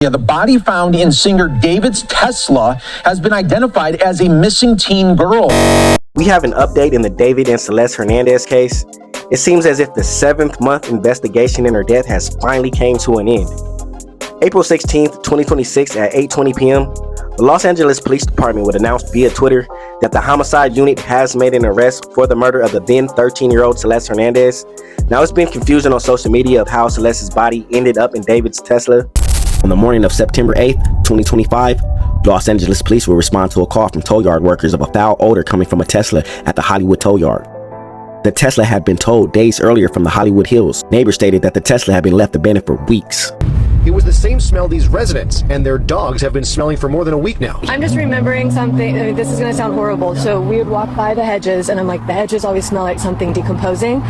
The body found in singer David's Tesla has been identified as a missing teen girl. We have an update in the David and Celeste Hernandez case. It seems as if the 7th-month investigation in her death has finally came to an end. April 16th, 2026 at 8:20 p.m., the Los Angeles Police Department would announce via Twitter that the homicide unit has made an arrest for the murder of the then 13-year-old Celeste Hernandez. Now, it's been confusion on social media of how Celeste's body ended up in David's Tesla. On the morning of September 8th, 2025, Los Angeles police will respond to a call from tow yard workers of a foul odor coming from a Tesla at the Hollywood tow yard. The Tesla had been towed days earlier from the Hollywood Hills. Neighbors stated that the Tesla had been left abandoned for weeks. It was the same smell these residents and their dogs have been smelling for more than a week now. I'm just remembering something. I mean, this is going to sound horrible. So we would walk by the hedges and I'm like, the hedges always smell like something decomposing.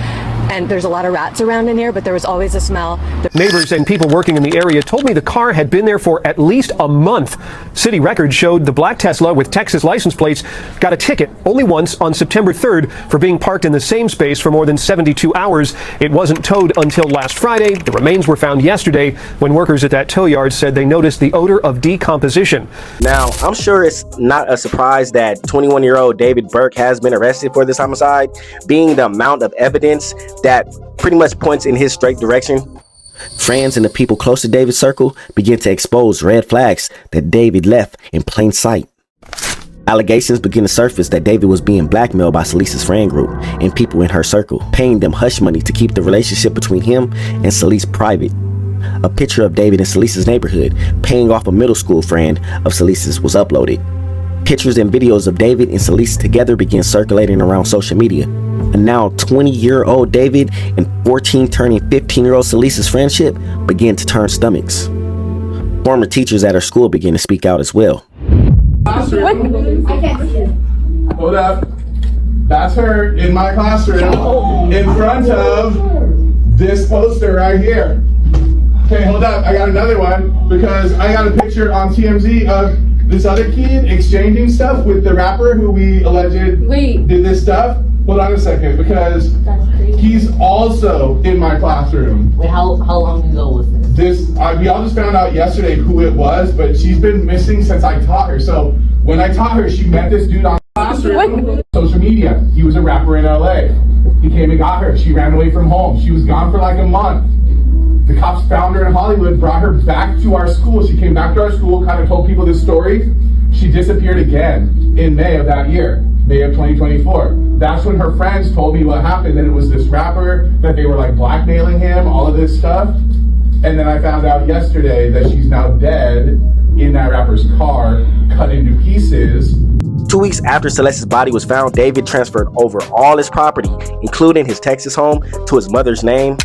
And there's a lot of rats around in here, but there was always a smell. Neighbors and people working in the area told me the car had been there for at least a month. City records showed the black Tesla with Texas license plates got a ticket only once on September 3rd for being parked in the same space for more than 72 hours. It wasn't towed until last Friday. The remains were found yesterday when workers at that tow yard said they noticed the odor of decomposition. Now, I'm sure it's not a surprise that 21-year-old David Burke has been arrested for this homicide, being the amount of evidence that pretty much points in his straight direction. Friends and the people close to David's circle begin to expose red flags that David left in plain sight. Allegations begin to surface that David was being blackmailed by Celise's friend group and people in her circle, paying them hush money to keep the relationship between him and Celise private. A picture of David in Celise's neighborhood paying off a middle school friend of Celise's was uploaded. Pictures and videos of David and Celise together began circulating around social media. And now 20-year-old David and 14-turning 15-year-old Celise's friendship began to turn stomachs. Former teachers at her school began to speak out as well. Hold up. That's her in my classroom in front of this poster right here. Okay, hold up. I got another one because I got a picture on TMZ of this other kid exchanging stuff with the rapper who we alleged did this stuff. Hold on a second, because he's also in my classroom. Wait, how long ago was this? We all just found out yesterday who it was, but she's been missing since I taught her. So when I taught her, she met this dude on classroom, social media. He was a rapper in LA. He came and got her. She ran away from home. She was gone for like a month. The cops found her in Hollywood, brought her back to our school. She came back to our school, kind of told people this story. She disappeared again in May of that year, May of 2024. That's when her friends told me what happened, that it was this rapper, that they were like blackmailing him, all of this stuff. And then I found out yesterday that she's now dead in that rapper's car, cut into pieces. 2 weeks after Celeste's body was found, David transferred over all his property, including his Texas home, to his mother's name.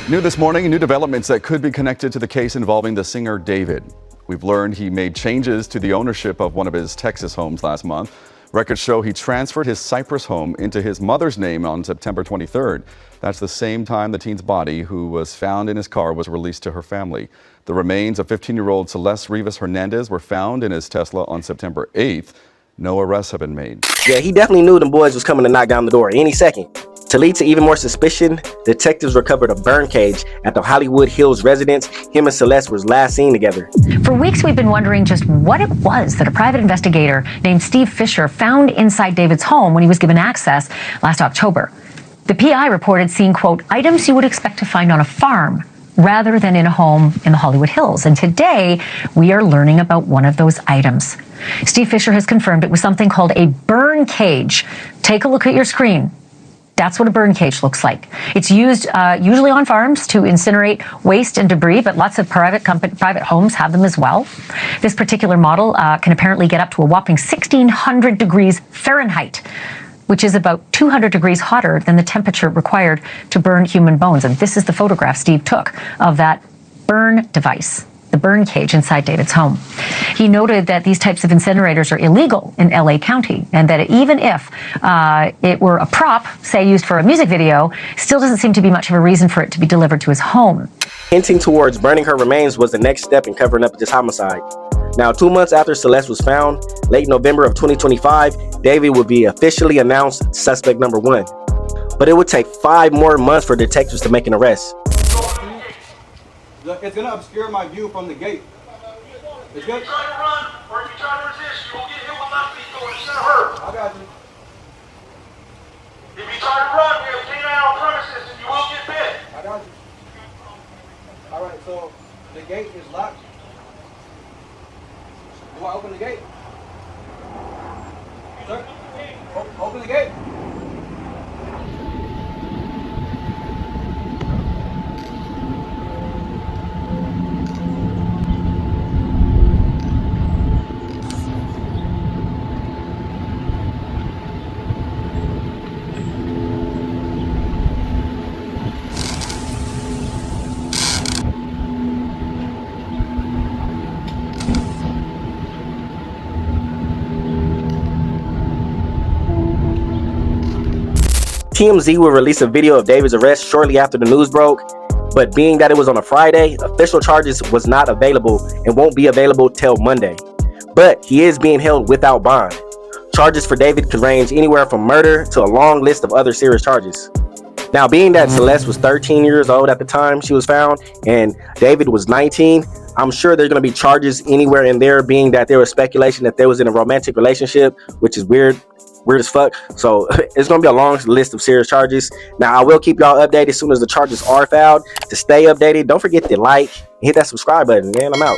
New this morning, new developments that could be connected to the case involving the singer David. We've learned he made changes to the ownership of one of his Texas homes last month. Records show he transferred his Cypress home into his mother's name on September 23rd. That's the same time the teen's body, who was found in his car, was released to her family. The remains of 15-year-old Celeste Rivas Hernandez were found in his Tesla on September 8th. No arrests have been made. Yeah, he definitely knew them boys was coming to knock down the door any second. To lead to even more suspicion, detectives recovered a burn cage at the Hollywood Hills residence him and Celeste was last seen together. For weeks, we've been wondering just what it was that a private investigator named Steve Fisher found inside David's home when he was given access last October. The PI reported seeing, quote, items you would expect to find on a farm rather than in a home in the Hollywood Hills. And today, we are learning about one of those items. Steve Fisher has confirmed it was something called a burn cage. Take a look at your screen. That's what a burn cage looks like. It's used usually on farms to incinerate waste and debris, but lots of private homes have them as well. This particular model can apparently get up to a whopping 1,600 degrees Fahrenheit, which is about 200 degrees hotter than the temperature required to burn human bones. And this is the photograph Steve took of that burn device, the burn cage inside David's home. He noted that these types of incinerators are illegal in LA County, and that even if it were a prop, say used for a music video, still doesn't seem to be much of a reason for it to be delivered to his home. Hinting towards burning her remains was the next step in covering up this homicide. Now, 2 months after Celeste was found, late November of 2025, David would be officially announced suspect number 1. But it would take 5 more months for detectives to make an arrest. It's gonna obscure my view from the gate. If you try to run or if you try to resist, you will get hit with my feet going. It's gonna hurt. I got you. If you try to run, we have canine on premises and you will get bit. I got you. Alright, so the gate is locked. Do I open the gate? Sir? Open the gate. TMZ will release a video of David's arrest shortly after the news broke, but being that it was on a Friday, official charges was not available and won't be available till Monday. But he is being held without bond. Charges for David could range anywhere from murder to a long list of other serious charges. Now, being that Celeste was 13 years old at the time she was found and David was 19, I'm sure there's going to be charges anywhere in there, being that there was speculation that they was in a romantic relationship, which is weird as fuck. So it's gonna be a long list of serious charges. Now I will keep y'all updated as soon as the charges are filed. To stay updated, don't forget to like and hit that subscribe button, man. I'm out.